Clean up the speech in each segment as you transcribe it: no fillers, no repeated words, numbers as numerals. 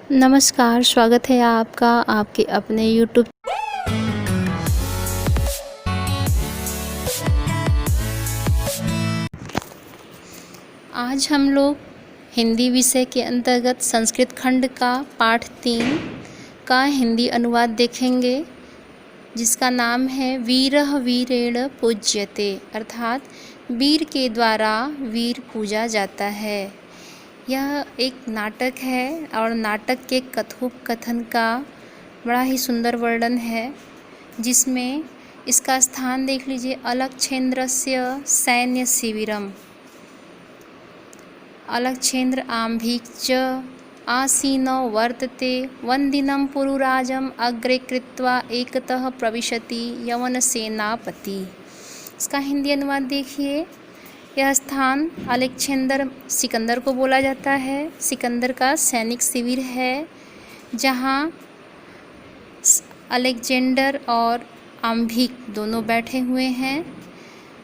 नमस्कार, स्वागत है आपका आपके अपने यूट्यूब। आज हम लोग हिंदी विषय के अंतर्गत संस्कृत खंड का पाठ 3 का हिंदी अनुवाद देखेंगे, जिसका नाम है वीरः वीरेण पूज्यते, अर्थात वीर के द्वारा वीर पूजा जाता है। यह एक नाटक है और नाटक के कथोपकथन का बड़ा ही सुंदर वर्णन है, जिसमें इसका स्थान देख लीजिए। अलक्षेन्द्रस्य सैन्य शिविरम, अलक्षेन्द्र आम्भीक च आसीनो वर्तते वंदिनं पुरुराजम अग्रे कृत्वा एकतः प्रविशति यवन सेनापति। इसका हिंदी अनुवाद देखिए। यह स्थान अलेक्जेंडर सिकंदर को बोला जाता है। सिकंदर का सैनिक शिविर है, जहाँ अलेक्जेंडर और आम्भिक दोनों बैठे हुए हैं।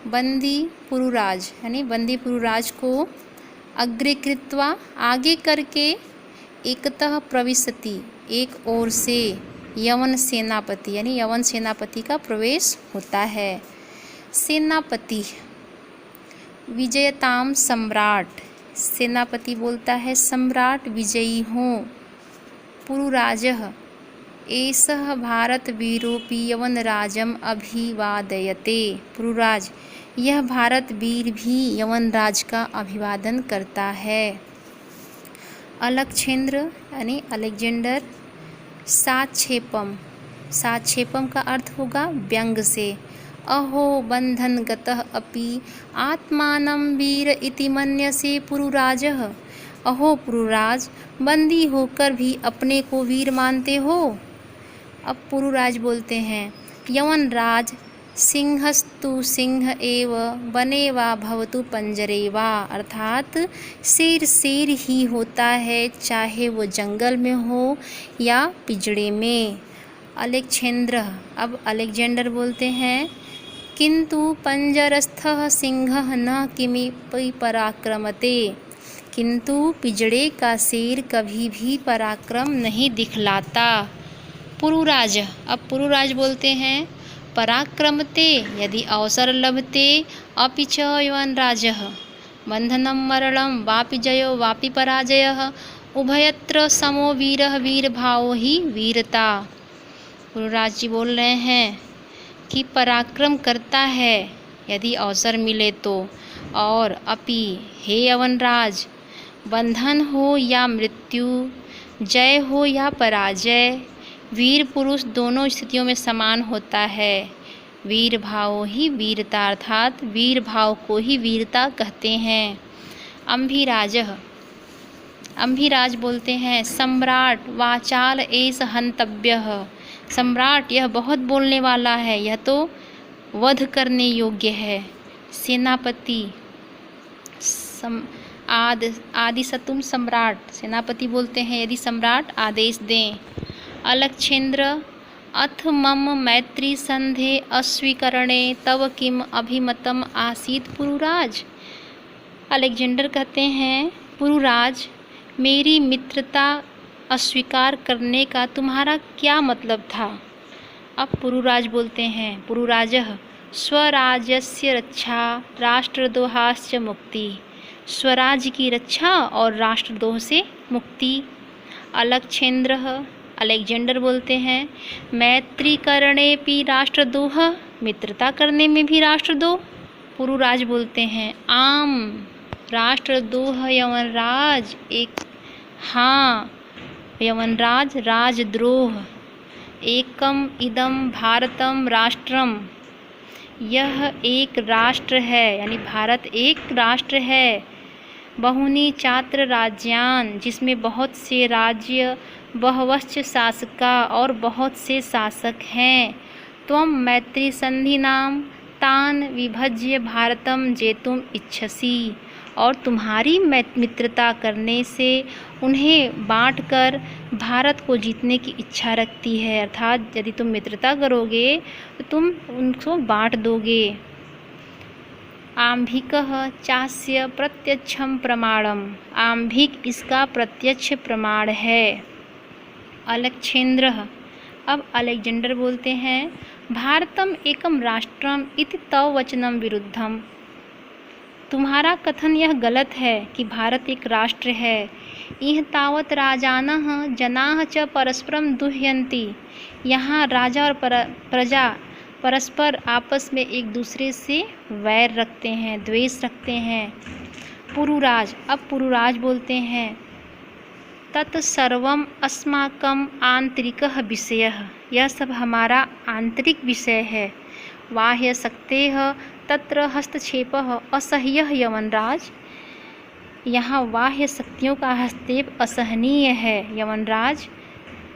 बंदी पुरुराज यानी बंदी पुरुराज को अग्रे कृत्वा आगे करके एकतः प्रविशति एक ओर से यवन सेनापति यानी यवन सेनापति का प्रवेश होता है। सेनापति विजयताम सम्राट, सेनापति बोलता है सम्राट विजयी हो। पुरुराजः एषः भारत वीरोपि यवन राजम अभिवादयते, पुरुराज यह भारत वीर भी यवन राज का अभिवादन करता है। अलक्षेन्द्र यानी अलेक्जेंडर साक्षेपम, साक्षेपम का अर्थ होगा व्यंग से। अहो बंधन गतः अपि आत्मानं वीर इति मन्यसे पुरुराजः, अहो पुरुराज बंदी होकर भी अपने को वीर मानते हो। अब पुरुराज बोलते हैं यवन राज सिंहस्तु सिंह एव वने वा भवतु पंजरे वा, अर्थात शेर शेर ही होता है, चाहे वो जंगल में हो या पिंजड़े में। अलेक्जेंद्र, अब अलेक्जेंडर बोलते हैं किंतु पंजरस्थः सिंहः न किमपि पराक्रमते, किंतु पिंजड़े का शेर कभी भी पराक्रम नहीं दिखलाता। पुरुराज, अब पुरुराज बोलते हैं पराक्रमते यदि अवसर लभते अपि च यवनराजः बंधनं मरणं वापि जयो वापि पराजयः उभयत्र समो वीरः वीरभावो ही वीरता। पुरुराज जी बोल रहे हैं कि पराक्रम करता है यदि अवसर मिले तो, और अपि हे यवनराज बंधन हो या मृत्यु, जय हो या पराजय, वीर पुरुष दोनों स्थितियों में समान होता है। वीर भाव ही वीरता, अर्थात वीर भाव को ही वीरता कहते हैं। अम्भिराजः, अम्भिराज बोलते हैं सम्राट वाचाल एष हन्तव्यः, सम्राट यह बहुत बोलने वाला है, यह तो वध करने योग्य है। सेनापति आदिशतुम सम्राट, सेनापति बोलते हैं यदि सम्राट आदेश दें। अलक्षेन्द्र अथ मम मैत्री संधे अस्वीकरणे तव किम अभिमतम आसीत पुरुराज, अलेक्जेंडर कहते हैं पुरुराज मेरी मित्रता अस्वीकार करने का तुम्हारा क्या मतलब था। अब पुरुराज बोलते हैं पुरुराजः स्वराज्यस्य रक्षा राष्ट्रद्रोहाश्च मुक्ति, स्वराज्य की रक्षा और राष्ट्रद्रोह से मुक्ति। अलक्षेन्द्रः, अलेक्जेंडर बोलते हैं मैत्रीकरणेपि राष्ट्रद्रोह, मित्रता करने में भी राष्ट्रद्रोह। पुरुराज बोलते हैं आम राष्ट्रद्रोह यवनराज, एक हाँ यवनराज राजद्रोह। एकम इदम भारतम राष्ट्रम, यह एक राष्ट्र है यानी भारत एक राष्ट्र है। बहुनी चात्र राज्यान, जिसमें बहुत से राज्य, बहवश्च शासका और बहुत से शासक हैं। त्वम मैत्री संधि नाम तान विभज्य भारतम जेतुम इच्छसी, और तुम्हारी मित्रता करने से उन्हें बांटकर भारत को जीतने की इच्छा रखती है, अर्थात यदि तुम मित्रता करोगे तो तुम उनको बांट दोगे। आम्भिकः चास्य प्रत्यक्षम प्रमाणम, आम्भिक इसका प्रत्यक्ष प्रमाण है। अलेक्जेंड्रः। अब अलेक्जेंडर बोलते हैं, भारतम एकम राष्ट्रम इति तव वचनम विरुद्धम। तुम्हारा कथन यह गलत है कि भारत एक राष्ट्र है। इह तावत राजानः जनाः च परस्परम दुह्यन्ति। यहाँ राजा और प्रजा परस्पर आपस में एक दूसरे से वैर रखते हैं, द्वेष रखते हैं। पुरुराज, अब पुरुराज बोलते हैं, तत्सर्वम अस्माकम आंतरिकः विषयः। यह सब हमारा आंतरिक विषय है। बाह्य शक्तेः तत्र हस्तक्षेपः असह्यः यमनराज। यहाँ बाह्य शक्तियों का हस्तक्षेप असहनीय है यमनराज।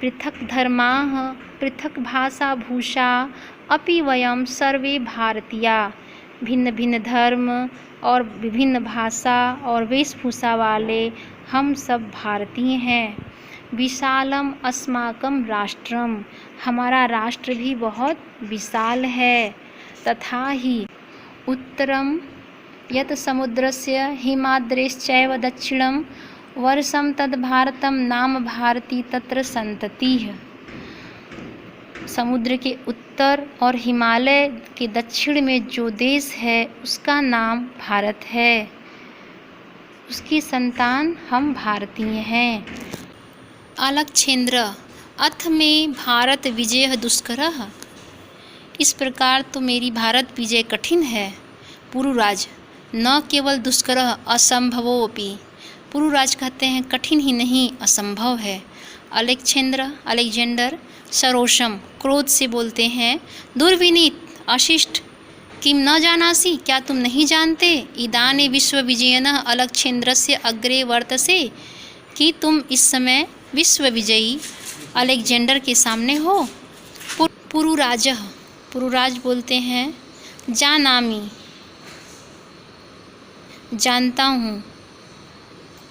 पृथक धर्माः पृथक भाषा भूषा अपि वयम सर्वे भारतीया। भिन्न भिन्न धर्म और विभिन्न भाषा और वेशभूषा वाले हम सब भारतीय हैं। विशालम अस्माकं राष्ट्रम। हमारा राष्ट्र भी बहुत विशाल है। तथा ही उत्तरम यत समुद्रस्य हिमाद्रेश्चैव दक्षिणम वर्षम तद भारतम नाम भारती तत्र संततिः। समुद्र के उत्तर और हिमालय के दक्षिण में जो देश है उसका नाम भारत है। उसकी संतान हम भारतीय हैं। अलेक्जेंद्र, अथ में भारत विजय दुष्करः। इस प्रकार तो मेरी भारत विजय कठिन है। पुरुराज, न केवल दुष्करः असंभवोपि। पुरुराज कहते हैं कठिन ही नहीं असंभव है। अलेक्जेंडर सरोषम, क्रोध से बोलते हैं, दुर्विनीत अशिष्ट, किम न जानासि, क्या तुम नहीं जानते, इदाने विश्व विजयनः अलेक्जेंद्रस्य अग्रे वर्तसे, कि तुम इस समय विश्व विजयी अलेक्जेंडर के सामने हो। पुरुराज बोलते हैं, जानामि, जानता हूँ,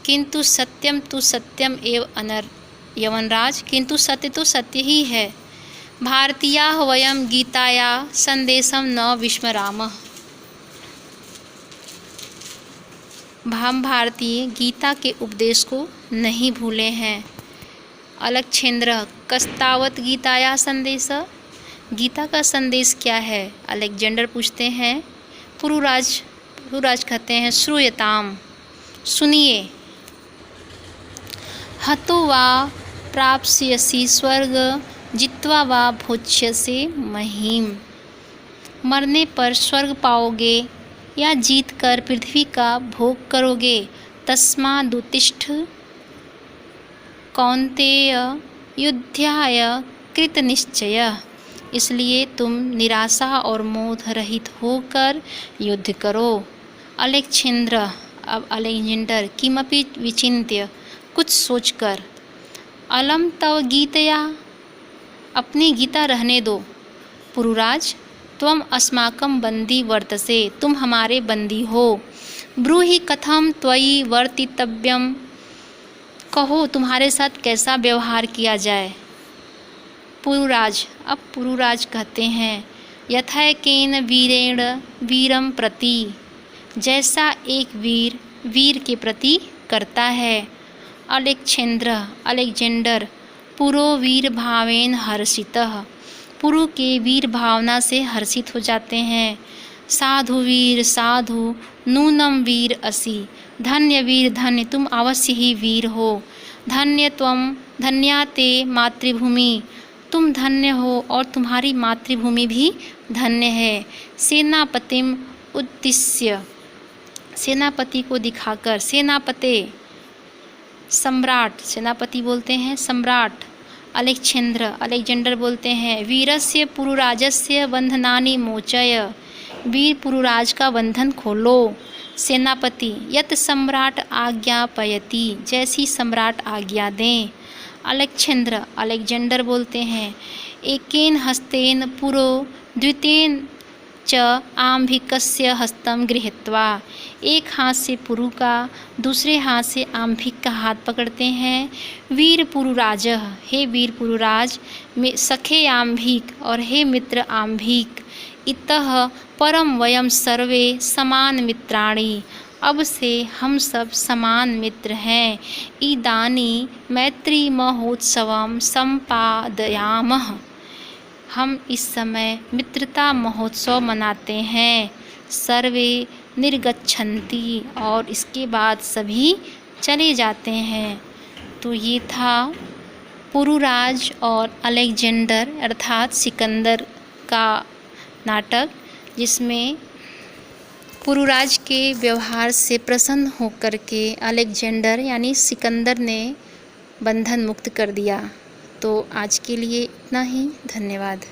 किंतु सत्यम तो सत्यम एव अनर। यवनराज, किंतु सत्य तो सत्य ही है। भारतीयाः वयम गीताया संदेशम न विस्मरामः। हम भारतीय गीता के उपदेश को नहीं भूले हैं। अलेक्जेंद्र, कस्तावत गीताया संदेश। गीता का संदेश क्या है? अलेक्जेंडर पूछते हैं। पुरुराज कहते हैं, श्रूयताम, सुनिए। हतो वा प्राप्स्यसि स्वर्ग जित्वा वा भोक्ष्यसे महीम। मरने पर स्वर्ग पाओगे या जीत कर पृथ्वी का भोग करोगे। तस्मादुत्तिष्ठ कौन्तेय युद्धाय कृतनिश्चय। इसलिए तुम निराशा और मोह रहित होकर युद्ध करो। अलेक्जेंद्र, अब अलेक्जेंडर, किमपि विचिन्त्य, कुछ सोचकर, अलम तव गीतया, अपनी गीता रहने दो। पुरुराज, त्वम अस्माकं बंदी वर्तसे, तुम हमारे बंदी हो। ब्रूहि कथम त्वयि वर्तितव्यम, कहो तुम्हारे साथ कैसा व्यवहार किया जाए। पुरुराज, अब पुरुराज कहते हैं, यथैकेन वीरेण वीरम प्रति, जैसा एक वीर के प्रति करता है। अलेक्जेंडर, पुरो वीर भावेन हर्षितः, पुरु के वीर भावना से हर्षित हो जाते हैं। साधु वीर साधु नूनम वीर असि, धन्य वीर धन्य, तुम अवश्य ही वीर हो। धन्य त्वम धन्या ते मातृभूमि, तुम धन्य हो और तुम्हारी मातृभूमि भी धन्य है। सेनापतिम उद्दिश्य, सेनापति को दिखाकर, सेनापते सम्राट, सेनापति बोलते हैं सम्राट। अलेक्जेंडर बोलते हैं, वीरस्य पुरुराजस्य बंधनानि मोचय, वीर पुरुराज का बंधन खोलो। सेनापति, यत सम्राट आज्ञापयति, जैसी सम्राट आज्ञा दें। अलेक्जेंडर बोलते हैं, एकेन हस्तेन पुरो द्वितेन च आंभिकस्य हस्तं गृहीत्वा, एक हाथ से पुरु का दूसरे हाथ से आंभिक का हाथ पकड़ते हैं। वीर पुरुराज, हे वीर पुरुराज, सखे आंभिक और हे मित्र आंभिक, इतः परम वयम सर्वे समान मित्राणि, अब से हम सब समान मित्र हैं। इदानी मैत्री महोत्सवम संपादयामः। हम इस समय मित्रता महोत्सव मनाते हैं। सर्वे निर्गच्छन्ति, और इसके बाद सभी चले जाते हैं। तो ये था पुरुराज और अलेक्जेंडर अर्थात सिकंदर का नाटक, जिसमें पुरुराज के व्यवहार से प्रसन्न होकर के अलेक्जेंडर यानी सिकंदर ने बंधन मुक्त कर दिया। तो आज के लिए इतना ही। धन्यवाद।